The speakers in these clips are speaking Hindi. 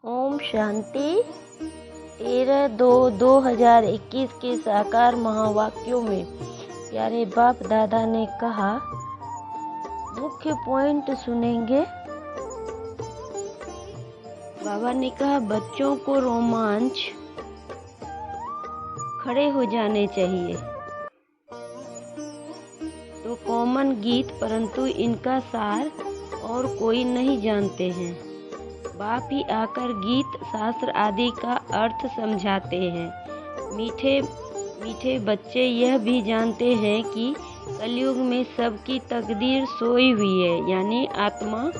ओम शांति। 13/2/2021 के साकार महावाक्यों में प्यारे बाप दादा ने कहा, मुख्य पॉइंट सुनेंगे। बाबा ने कहा, बच्चों को रोमांच खड़े हो जाने चाहिए तो कॉमन गीत, परंतु इनका सार और कोई नहीं जानते हैं। बाप ही आकर गीत शास्त्र आदि का अर्थ समझाते हैं। मीठे मीठे बच्चे यह भी जानते हैं कि कलयुग में सबकी तकदीर सोई हुई है, यानी आत्मा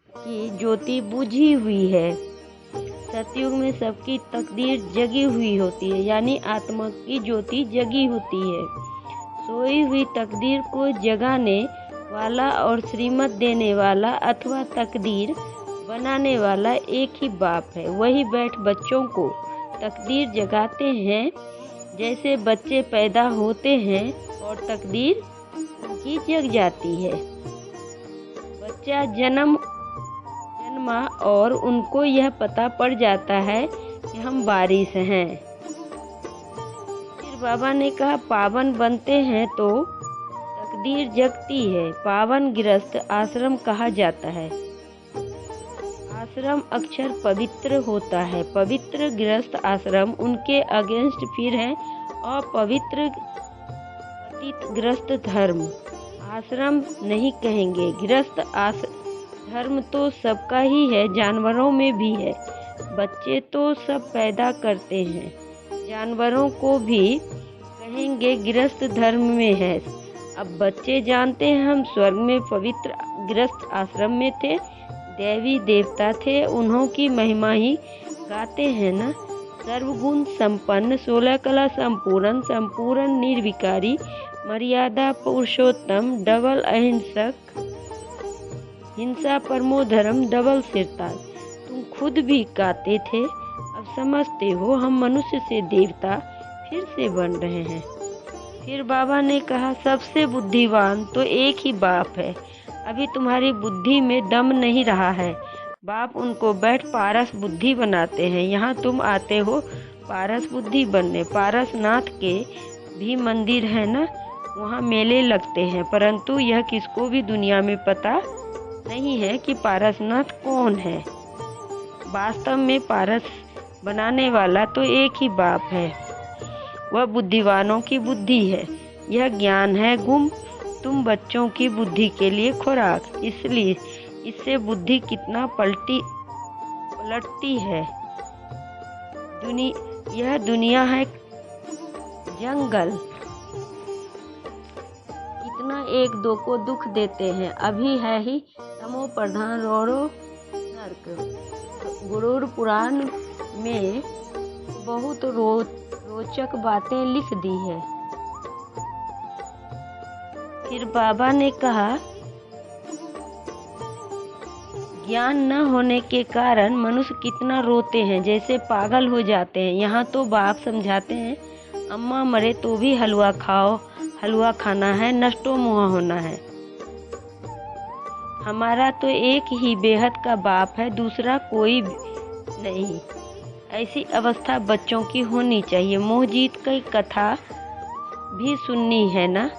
की ज्योति बुझी हुई है। सतयुग में सबकी तकदीर जगी हुई होती है, यानी आत्मा की ज्योति जगी होती है। सोई हुई तकदीर को जगाने वाला और श्रीमत देने वाला अथवा तकदीर बनाने वाला एक ही बाप है। वही बैठ बच्चों को तकदीर जगाते हैं। जैसे बच्चे पैदा होते हैं और तकदीर उनकी जग जाती है। बच्चा जन्मा और उनको यह पता पड़ जाता है कि हम वारिस हैं। फिर बाबा ने कहा, पावन बनते हैं तो तकदीर जगती है। पावन गृहस्थ आश्रम कहा जाता है। आश्रम अक्षर पवित्र होता है। पवित्र गृहस्थ आश्रम उनके अगेंस्ट फिर है अपवित्र पतित गृहस्थ धर्म। आश्रम नहीं कहेंगे, गृहस्थ धर्म तो सबका ही है, जानवरों में भी है। बच्चे तो सब पैदा करते हैं, जानवरों को भी कहेंगे गृहस्थ धर्म में है। अब बच्चे जानते हैं हम स्वर्ग में पवित्र गृहस्थ आश्रम में थे, देवी देवता थे, उन्हों की महिमा ही गाते हैं ना। सर्वगुण संपन्न, 16 कला संपूर्ण निर्विकारी, मर्यादा पुरुषोत्तम, डबल अहिंसक, हिंसा परमो धर्म, डबल सिरताज। तुम खुद भी गाते थे, अब समझते हो हम मनुष्य से देवता फिर से बन रहे हैं। फिर बाबा ने कहा, सबसे बुद्धिमान तो एक ही बाप है। अभी तुम्हारी बुद्धि में दम नहीं रहा है। बाप उनको बैठ पारस बुद्धि बनाते हैं। यहाँ तुम आते हो पारस बुद्धि बनने। पारसनाथ के भी मंदिर है ना, वहाँ मेले लगते हैं, परंतु यह किसको भी दुनिया में पता नहीं है कि पारसनाथ कौन है। वास्तव में पारस बनाने वाला तो एक ही बाप है। वह बुद्धिवानों की बुद्धि है। यह ज्ञान है गुम, तुम बच्चों की बुद्धि के लिए खुराक। इसलिए इससे बुद्धि कितना पलटती है। यह दुनिया है जंगल, कितना एक दो को दुख देते हैं। अभी है ही तमो प्रधान रोड़ो नर्क। गुरुर पुराण में बहुत रोचक बातें लिख दी है। फिर बाबा ने कहा, ज्ञान न होने के कारण मनुष्य कितना रोते हैं, जैसे पागल हो जाते हैं। यहाँ तो बाप समझाते हैं, अम्मा मरे तो भी हलवा खाओ, हलवा खाना है, नष्टो मुआ होना है। हमारा तो एक ही बेहद का बाप है, दूसरा कोई नहीं। ऐसी अवस्था बच्चों की होनी चाहिए। मोहजीत की कथा भी सुननी है ना।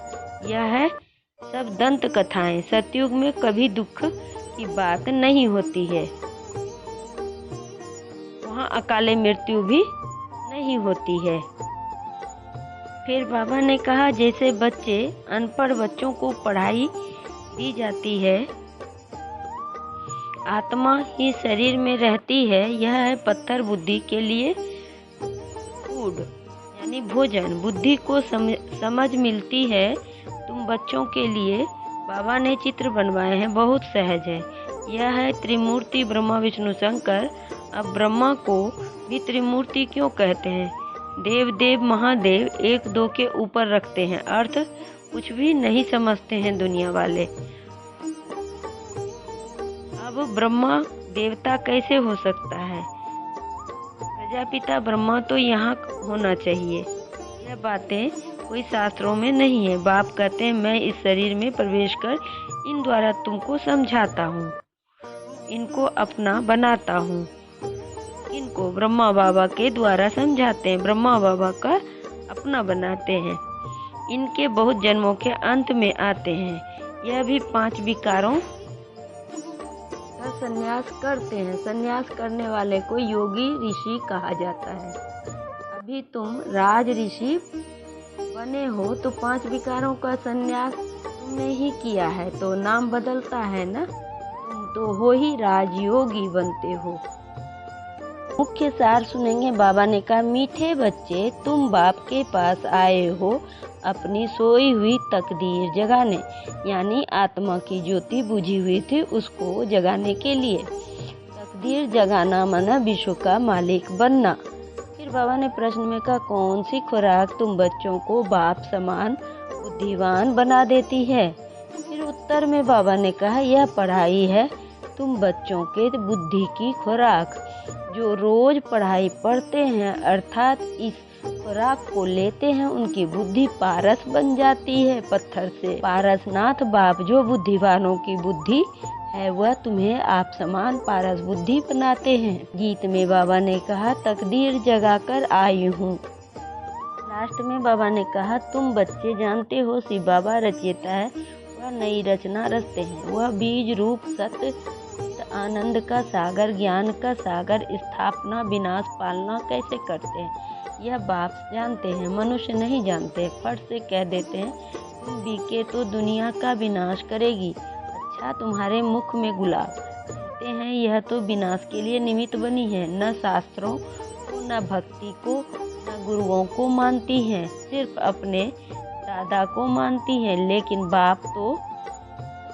यह है सब दंत कथाएं। सतयुग में कभी दुख की बात नहीं होती है, वहाँ अकाले मृत्यु भी नहीं होती है। फिर बाबा ने कहा, जैसे बच्चे अनपढ़ बच्चों को पढ़ाई दी जाती है, आत्मा ही शरीर में रहती है। यह है पत्थर बुद्धि के लिए फूड, यानी भोजन। बुद्धि को समझ मिलती है। तुम बच्चों के लिए बाबा ने चित्र बनवाए हैं, बहुत सहज है। यह है त्रिमूर्ति ब्रह्मा विष्णु शंकर। अब ब्रह्मा को भी त्रिमूर्ति क्यों कहते हैं? देव देव महादेव एक दो के ऊपर रखते हैं, अर्थ कुछ भी नहीं समझते हैं दुनिया वाले। अब ब्रह्मा देवता कैसे हो सकता है? प्रजापिता ब्रह्मा तो यहाँ होना चाहिए। यह बातें कोई शास्त्रों में नहीं है। बाप कहते हैं, मैं इस शरीर में प्रवेश कर इन द्वारा तुमको समझाता हूँ, इनको अपना बनाता हूँ। इनको ब्रह्मा बाबा के द्वारा समझाते हैं, ब्रह्मा बाबा का अपना बनाते हैं। इनके बहुत जन्मों के अंत में आते हैं। यह भी 5 विकारों का संन्यास करते हैं। संन्यास करने वाले को योगी ऋषि कहा जाता है। अभी तुम राज ऋषि बने हो तो 5 विकारों का संन्यास तुमने ही किया है, तो नाम बदलता है ना, तुम तो हो ही राजयोगी बनते हो। मुख्य सार सुनेंगे। बाबा ने कहा, मीठे बच्चे, तुम बाप के पास आए हो अपनी सोई हुई तकदीर जगाने, यानी आत्मा की ज्योति बुझी हुई थी उसको जगाने के लिए। तकदीर जगाना माना विश्व का मालिक बनना। फिर बाबा ने प्रश्न में कहा, कौन सी खुराक तुम बच्चों को बाप समान बुद्धिवान बना देती है? फिर उत्तर में बाबा ने कहा, यह पढ़ाई है तुम बच्चों के बुद्धि की खुराक। जो रोज पढ़ाई पढ़ते हैं अर्थात इस खुराक को लेते हैं, उनकी बुद्धि पारस बन जाती है पत्थर से। पारसनाथ बाप जो बुद्धिवानों की बुद्धि है वह तुम्हें आप समान पारस बुद्धि बनाते हैं। गीत में बाबा ने कहा, तकदीर जगाकर आई हूँ। लास्ट में बाबा ने कहा, तुम बच्चे जानते हो शिव बाबा रचयिता है, वह नई रचना रचते हैं। वह बीज रूप सत्य आनंद का सागर, ज्ञान का सागर, स्थापना विनाश पालना कैसे करते हैं यह बाप जानते हैं, मनुष्य नहीं जानते। फट से कह देते हैं, तुम बीके तो दुनिया का विनाश करेगी। अच्छा, तुम्हारे मुख में गुलाब, कहते हैं यह तो विनाश के लिए निमित्त बनी है। न शास्त्रों को, न भक्ति को, न गुरुओं को मानती हैं, सिर्फ अपने दादा को मानती हैं। लेकिन बाप तो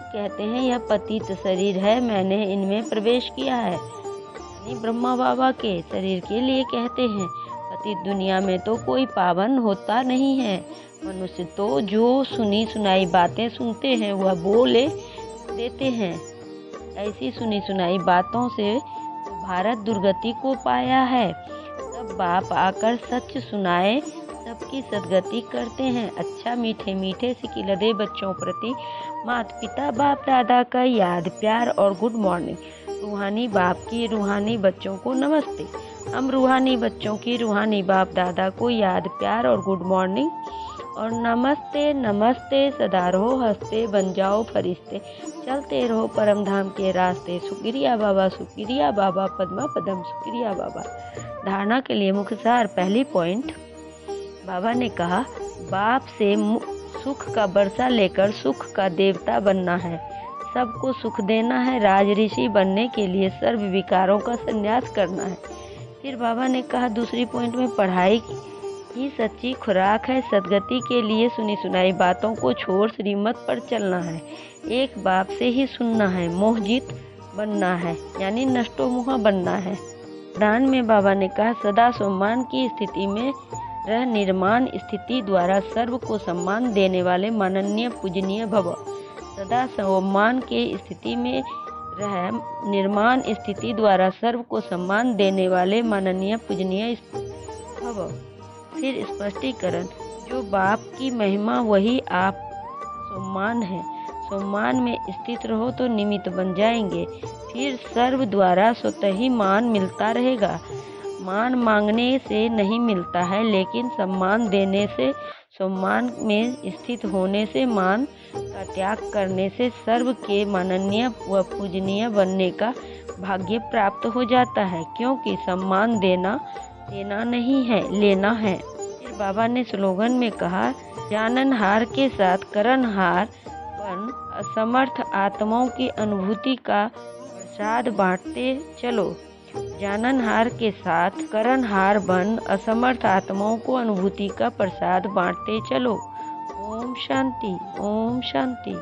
कहते हैं यह पतित शरीर है, मैंने इनमें प्रवेश किया है, यानी ब्रह्मा बाबा के शरीर के लिए कहते हैं। पतित दुनिया में तो कोई पावन होता नहीं है। मनुष्य तो जो सुनी सुनाई बातें सुनते हैं वह बोले देते हैं। ऐसी सुनी सुनाई बातों से तो भारत दुर्गति को पाया है। तब बाप आकर सच सुनाए, सबकी सदगति करते हैं। अच्छा, मीठे मीठे सिकिलदे बच्चों प्रति माता पिता बाप दादा का याद, प्यार और गुड मॉर्निंग। रूहानी बाप की रूहानी बच्चों को नमस्ते। हम रूहानी बच्चों की रूहानी बाप दादा को याद, प्यार और गुड मॉर्निंग और नमस्ते। नमस्ते, सदा रहो हंसते, बन जाओ फरिश्ते, चलते रहो परम धाम के रास्ते। शुक्रिया बाबा, शुक्रिया बाबा, पद्मा पदम शुक्रिया बाबा। धारणा के लिए मुख्य सार। पहली पॉइंट, बाबा ने कहा, बाप से सुख का वर्षा लेकर सुख का देवता बनना है, सबको सुख देना है। राज ऋषि बनने के लिए सर्व विकारों का संन्यास करना है। फिर बाबा ने कहा दूसरी पॉइंट में, पढ़ाई ही सच्ची खुराक है। सदगति के लिए सुनी सुनाई बातों को छोड़ श्रीमत पर चलना है। एक बाप से ही सुनना है, मोहजित बनना है, यानी नष्टो मुहा बनना है। दान में बाबा ने कहा, सदा सम्मान की स्थिति में रह निर्माण स्थिति द्वारा सर्व को सम्मान देने वाले माननीय पूजनीय भव। सदा सम्मान के स्थिति में रह निर्माण स्थिति द्वारा सर्व को सम्मान देने वाले माननीय पूजनीय भव। फिर स्पष्टीकरण, जो बाप की महिमा वही आप सम्मान है। सम्मान में स्थित रहो तो निमित्त बन जाएंगे। फिर सर्व द्वारा स्वतः ही मान मिलता रहेगा। मान मांगने से नहीं मिलता है, लेकिन सम्मान देने से, सम्मान में स्थित होने से, मान का त्याग करने से सर्व के माननीय व पूजनीय बनने का भाग्य प्राप्त हो जाता है। क्योंकि सम्मान देना नहीं है, लेना है। फिर बाबा ने स्लोगन में कहा, जाननहार के साथ करणहार बन, असमर्थ आत्माओं की अनुभूति का प्रसाद बांटते चलो। जाननहार के साथ करणहार बन, असमर्थ आत्माओं को अनुभूति का प्रसाद बांटते चलो। ओम शांति, ओम शांति।